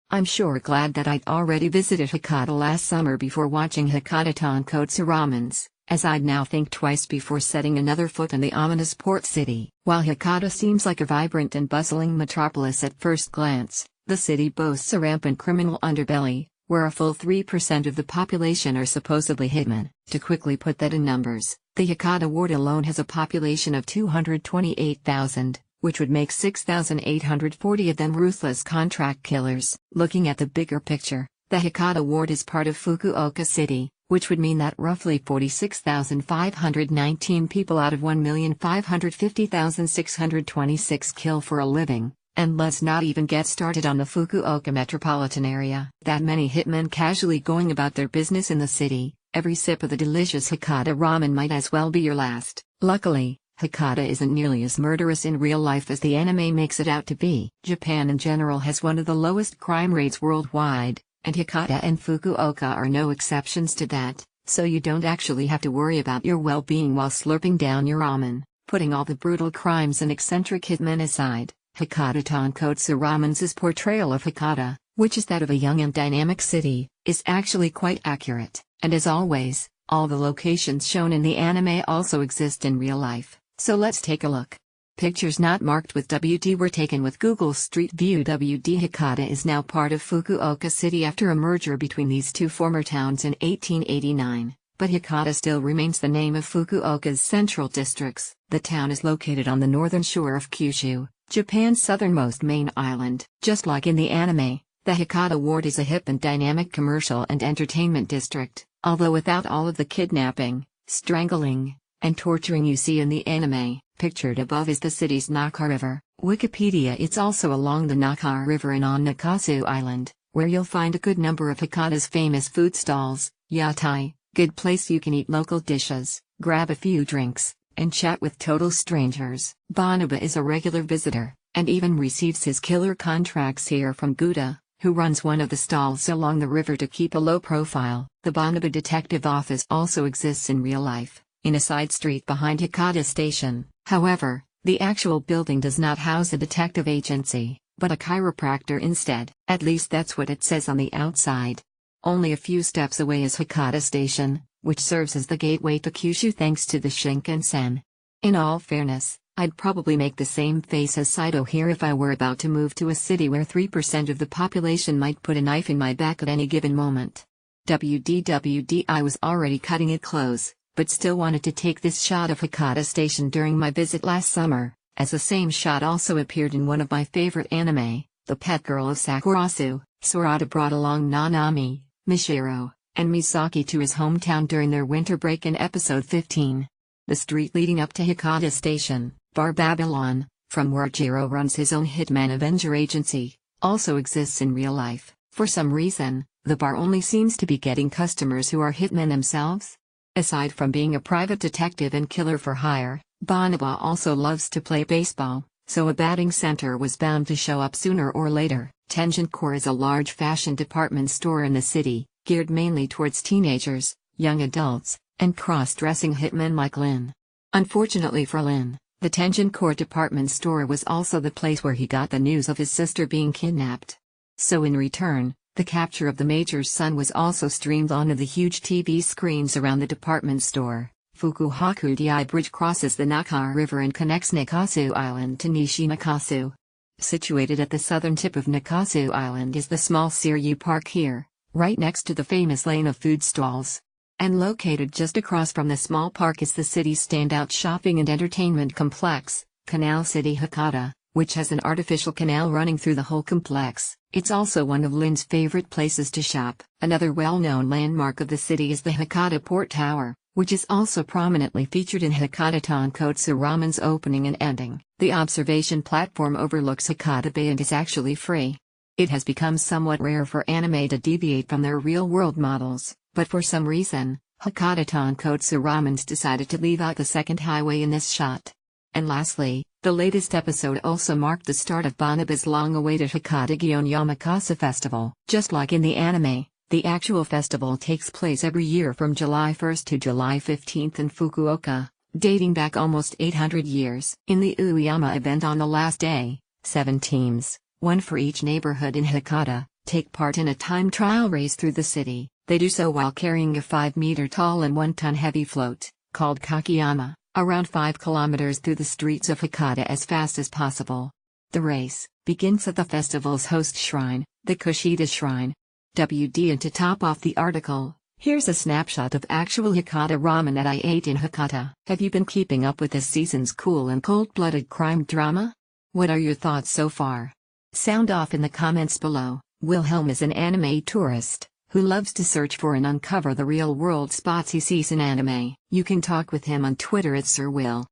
I'm sure glad that I'd already visited Hakata last summer before watching Hakata Tonkotsu Ramens, as I'd now think twice before setting another foot in the ominous port city. While Hakata seems like a vibrant and bustling metropolis at first glance, the city boasts a rampant criminal underbelly, where a full 3% of the population are supposedly hitmen. To quickly put that in numbers, the Hakata ward alone has a population of 228,000. Which would make 6,840 of them ruthless contract killers. Looking at the bigger picture, the Hakata ward is part of Fukuoka City, which would mean that roughly 46,519 people out of 1,550,626 kill for a living, and let's not even get started on the Fukuoka metropolitan area. That many hitmen casually going about their business in the city, every sip of the delicious Hakata ramen might as well be your last. Luckily, Hakata isn't nearly as murderous in real life as the anime makes it out to be. Japan in general has one of the lowest crime rates worldwide, and Hakata and Fukuoka are no exceptions to that, so you don't actually have to worry about your well-being while slurping down your ramen. Putting all the brutal crimes and eccentric hitmen aside, Hakata Tonkotsu Ramens' portrayal of Hakata, which is that of a young and dynamic city, is actually quite accurate, and as always, all the locations shown in the anime also exist in real life. So let's take a look. Pictures not marked with WD were taken with Google Street View. WD Hakata is now part of Fukuoka City after a merger between these two former towns in 1889, but Hakata still remains the name of Fukuoka's central districts. The town is located on the northern shore of Kyushu, Japan's southernmost main island. Just like in the anime, the Hakata ward is a hip and dynamic commercial and entertainment district, although without all of the kidnapping, strangling, and torturing you see in the anime. Pictured above is the city's Naka River. Wikipedia. It's also along the Naka River and on Nakasu Island, where you'll find a good number of Hakata's famous food stalls, yatai, good place you can eat local dishes, grab a few drinks, and chat with total strangers. Banaba is a regular visitor, and even receives his killer contracts here from Guda, who runs one of the stalls along the river to keep a low profile. The Banaba Detective Office also exists in real life, in a side street behind Hakata Station. However, the actual building does not house a detective agency, but a chiropractor instead. At least that's what it says on the outside. Only a few steps away is Hakata Station, which serves as the gateway to Kyushu thanks to the Shinkansen. In all fairness, I'd probably make the same face as Saito here if I were about to move to a city where 3% of the population might put a knife in my back at any given moment. WDWD. I was already cutting it close, but still wanted to take this shot of Hakata Station during my visit last summer, as the same shot also appeared in one of my favorite anime, The Pet Girl of Sakurasu. Sorata brought along Nanami, Michiru, and Misaki to his hometown during their winter break in episode 15. The street leading up to Hakata Station, Bar Babylon, from where Jiro runs his own Hitman Avenger agency, also exists in real life. For some reason, the bar only seems to be getting customers who are hitmen themselves. Aside from being a private detective and killer for hire, Banaba also loves to play baseball, so a batting center was bound to show up sooner or later. Tenjin Core is a large fashion department store in the city, geared mainly towards teenagers, young adults, and cross-dressing hitmen like Lin. Unfortunately for Lin, the Tenjin Core department store was also the place where he got the news of his sister being kidnapped. So in return, the capture of the Major's son was also streamed onto the huge TV screens around the department store. Fukuhaku-dai Bridge crosses the Naka River and connects Nakasu Island to Nishi-Nakasu. Situated at the southern tip of Nakasu Island is the small Seiryu Park here, right next to the famous lane of food stalls. And located just across from the small park is the city's standout shopping and entertainment complex, Canal City Hakata, which has an artificial canal running through the whole complex. It's also one of Lin's favorite places to shop. Another well-known landmark of the city is the Hakata Port Tower, which is also prominently featured in Hakata Tonkotsu Ramen's opening and ending. The observation platform overlooks Hakata Bay and is actually free. It has become somewhat rare for anime to deviate from their real-world models, but for some reason, Hakata Tonkotsu Ramens decided to leave out the second highway in this shot. And lastly, the latest episode also marked the start of Banaba's long-awaited Hakata Gion Yamakasa Festival. Just like in the anime, the actual festival takes place every year from July 1st to July 15th in Fukuoka, dating back almost 800 years. In the Uyama event on the last day, 7 teams, one for each neighborhood in Hakata, take part in a time trial race through the city. They do so while carrying a 5-meter-tall and 1-ton heavy float, called kakiyama, around 5 kilometers through the streets of Hakata as fast as possible. The race begins at the festival's host shrine, the Kushida Shrine. WD. And to top off the article, here's a snapshot of actual Hakata ramen that I ate in Hakata. Have you been keeping up with this season's cool and cold-blooded crime drama? What are your thoughts so far? Sound off in the comments below. Wilhelm is an anime tourist who loves to search for and uncover the real-world spots he sees in anime. You can talk with him on Twitter at Sir Will.